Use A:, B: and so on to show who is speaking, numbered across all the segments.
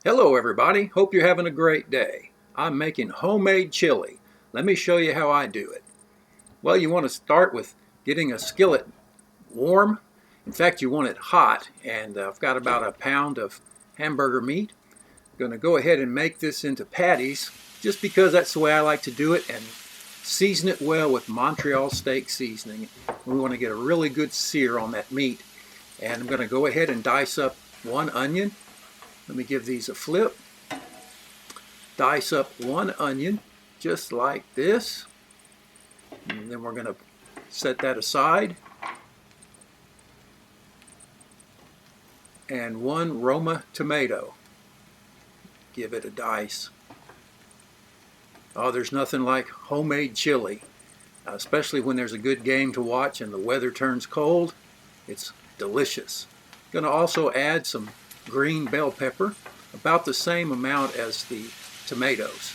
A: Hello everybody, hope you're having a great day. I'm making homemade chili. Let me show you how I do it. Well, you want to start with getting a skillet warm. In fact, you want it hot, and I've got about a pound of hamburger meat. I'm going to go ahead and make this into patties just because that's the way I like to do it, and season it well with Montreal steak seasoning. We want to get a really good sear on that meat. And I'm going to go ahead and dice up one onion. Let me give these a flip. Dice up one onion just like this. And then we're going to set that aside. And one Roma tomato. Give it a dice. Oh, there's nothing like homemade chili, especially when there's a good game to watch and the weather turns cold. It's delicious. Going to also add some green bell pepper, about the same amount as the tomatoes.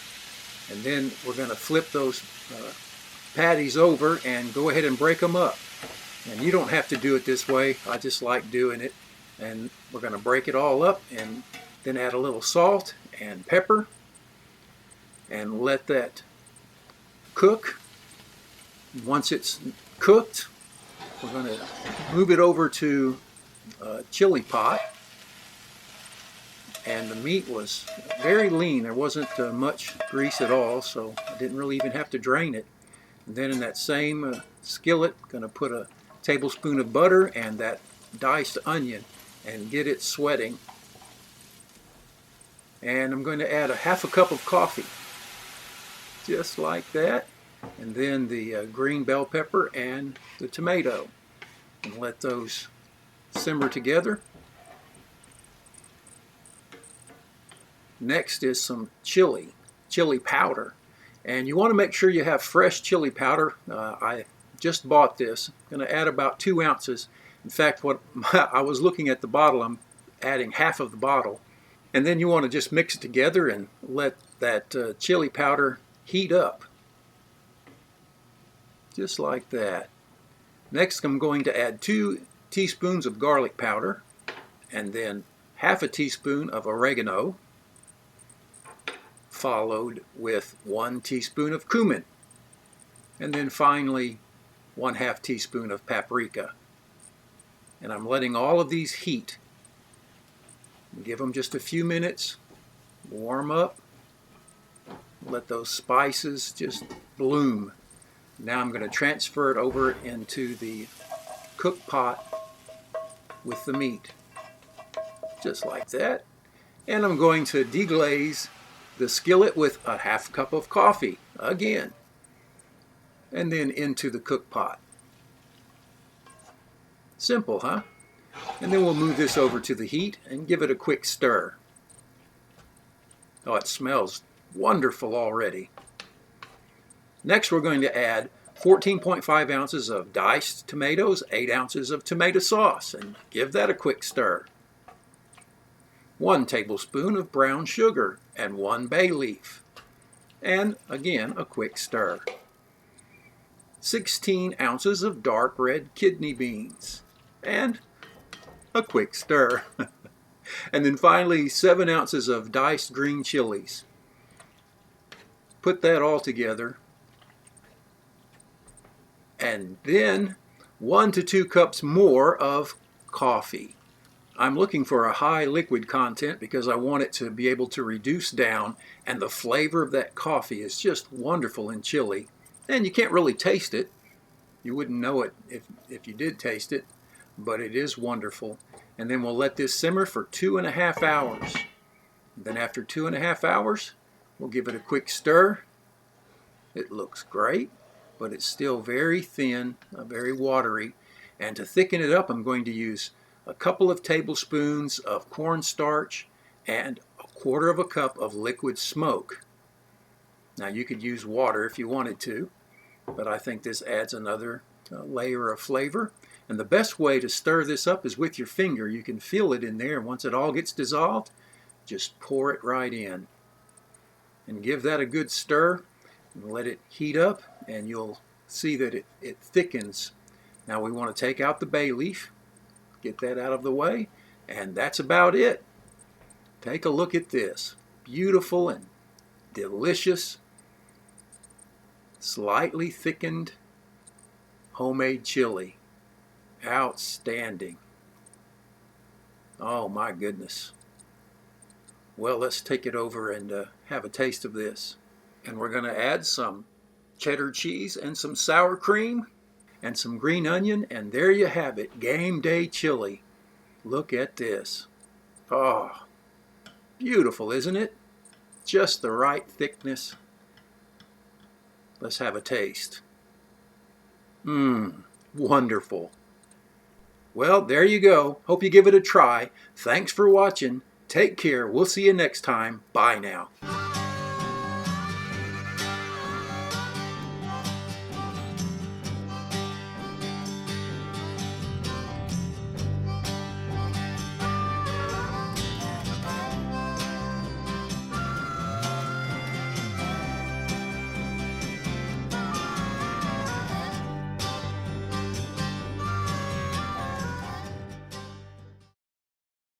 A: And then we're going to flip those patties over and go ahead and break them up. And you don't have to do it this way, I just like doing it. And we're going to break it all up and then add a little salt and pepper and let that cook. Once it's cooked, we're going to move it over to a chili pot. And the meat was very lean. There wasn't much grease at all, so I didn't really even have to drain it. And then in that same skillet, going to put a tablespoon of butter and that diced onion and get it sweating. And I'm going to add a half a cup of coffee, just like that. And then the green bell pepper and the tomato. And let those simmer together. Next is some chili powder. And you want to make sure you have fresh chili powder. I just bought this. I'm going to add about 2 ounces. In fact, I was looking at the bottle, I'm adding half of the bottle. And then you want to just mix it together and let that chili powder heat up. Just like that. Next, I'm going to add 2 teaspoons of garlic powder and then half a teaspoon of oregano, followed with 1 teaspoon of cumin, and then finally 1/2 teaspoon of paprika. And I'm letting all of these heat. Give them just a few minutes, warm up, let those spices just bloom. Now I'm going to transfer it over into the cook pot with the meat, just like that. And I'm going to deglaze the skillet with a half cup of coffee again, and then into the cook pot. Simple, huh? And then we'll move this over to the heat and give it a quick stir. Oh, it smells wonderful already. Next, we're going to add 14.5 ounces of diced tomatoes, 8 ounces of tomato sauce, and give that a quick stir. 1 tablespoon of brown sugar and 1 bay leaf. And again, a quick stir. 16 ounces of dark red kidney beans. And a quick stir. And then finally, 7 ounces of diced green chilies. Put that all together. And then 1 to 2 cups more of coffee. I'm looking for a high liquid content because I want it to be able to reduce down, and the flavor of that coffee is just wonderful in chili. And you can't really taste it. You wouldn't know it if you did taste it, but it is wonderful. And then we'll let this simmer for 2.5 hours. Then after 2.5 hours, we'll give it a quick stir. It looks great, but it's still very thin, very watery. And to thicken it up, I'm going to use a couple of tablespoons of cornstarch and 1/4 cup of liquid smoke. Now you could use water if you wanted to, but I think this adds another layer of flavor. And the best way to stir this up is with your finger. You can feel it in there, and once it all gets dissolved, just pour it right in. And give that a good stir, and let it heat up, and you'll see that it thickens. Now we want to take out the bay leaf, get that out of the way, and that's about it. Take a look at this. Beautiful and delicious, slightly thickened homemade chili. Outstanding. Oh my goodness. Well, let's take it over and have a taste of this. And we're going to add some cheddar cheese and some sour cream and some green onion, and there you have it, game day chili. Look at this. Oh, beautiful, isn't it? Just the right thickness. Let's have a taste. Wonderful. Well, there you go. Hope you give it a try. Thanks for watching. Take care. We'll see you next time. Bye now.